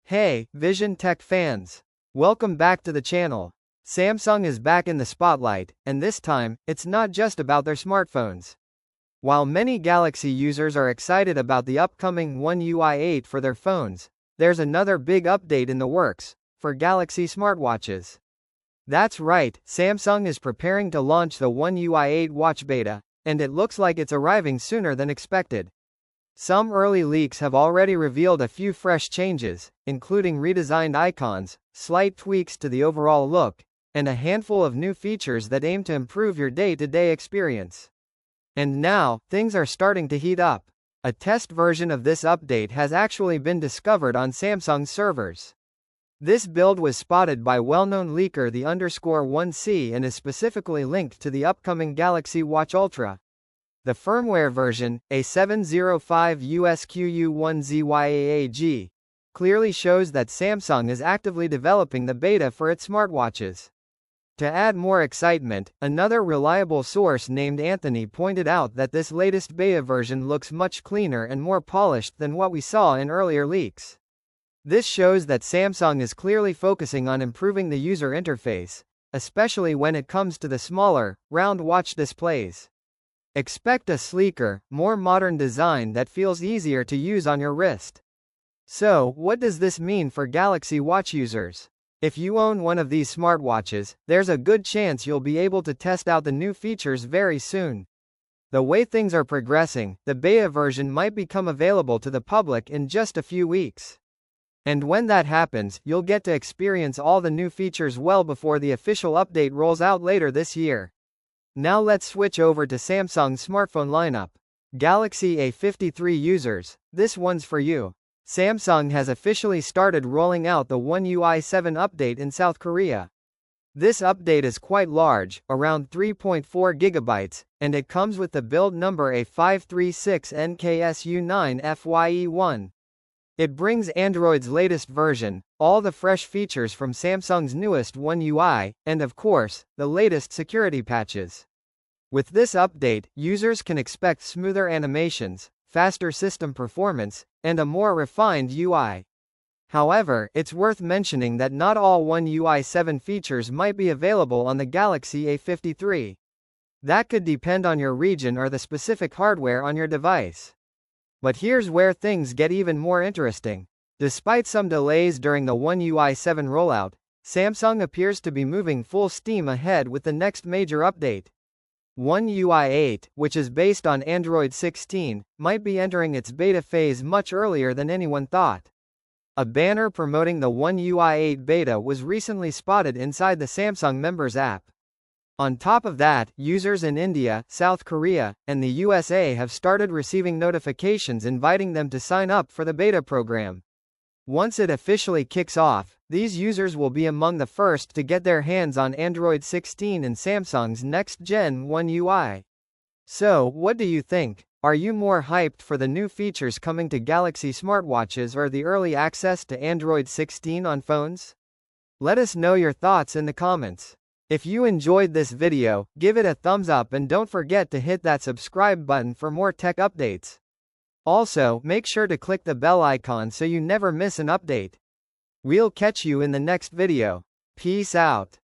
Hey, VisionTech fans! Welcome back to the channel. Samsung is back in the spotlight, and this time, it's not just about their smartphones. While many Galaxy users are excited about the upcoming One UI 8 for their phones, there's another big update in the works for Galaxy smartwatches. That's right, Samsung is preparing to launch the One UI 8 watch beta, and it looks like it's arriving sooner than expected. Some early leaks have already revealed a few fresh changes, including redesigned icons, slight tweaks to the overall look, and a handful of new features that aim to improve your day-to-day experience. And now, things are starting to heat up. A test version of this update has actually been discovered on Samsung's servers. This build was spotted by well-known leaker the_1C and is specifically linked to the upcoming Galaxy Watch Ultra. The firmware version, A705USQU1ZYAAG, clearly shows that Samsung is actively developing the beta for its smartwatches. To add more excitement, another reliable source named Anthony pointed out that this latest beta version looks much cleaner and more polished than what we saw in earlier leaks. This shows that Samsung is clearly focusing on improving the user interface, especially when it comes to the smaller, round watch displays. Expect a sleeker, more modern design that feels easier to use on your wrist. So, what does this mean for Galaxy Watch users? If you own one of these smartwatches, there's a good chance you'll be able to test out the new features very soon. The way things are progressing, the beta version might become available to the public in just a few weeks. And when that happens, you'll get to experience all the new features well before the official update rolls out later this year. Now let's switch over to Samsung's smartphone lineup. Galaxy A53 users, this one's for you. Samsung has officially started rolling out the One UI 7 update in South Korea. This update is quite large, around 3.4 GB, and it comes with the build number A536NKSU9FYE1. It brings Android's latest version, all the fresh features from Samsung's newest One UI, and of course, the latest security patches. With this update, users can expect smoother animations, faster system performance, and a more refined UI. However, it's worth mentioning that not all One UI 7 features might be available on the Galaxy A53. That could depend on your region or the specific hardware on your device. But here's where things get even more interesting. Despite some delays during the One UI 7 rollout, Samsung appears to be moving full steam ahead with the next major update. One UI 8, which is based on Android 16, might be entering its beta phase much earlier than anyone thought. A banner promoting the One UI 8 beta was recently spotted inside the Samsung Members app. On top of that, users in India, South Korea, and the USA have started receiving notifications inviting them to sign up for the beta program. Once it officially kicks off, these users will be among the first to get their hands on Android 16 and Samsung's next-gen One UI. So, what do you think? Are you more hyped for the new features coming to Galaxy smartwatches or the early access to Android 16 on phones? Let us know your thoughts in the comments. If you enjoyed this video, give it a thumbs up and don't forget to hit that subscribe button for more tech updates. Also, make sure to click the bell icon so you never miss an update. We'll catch you in the next video. Peace out.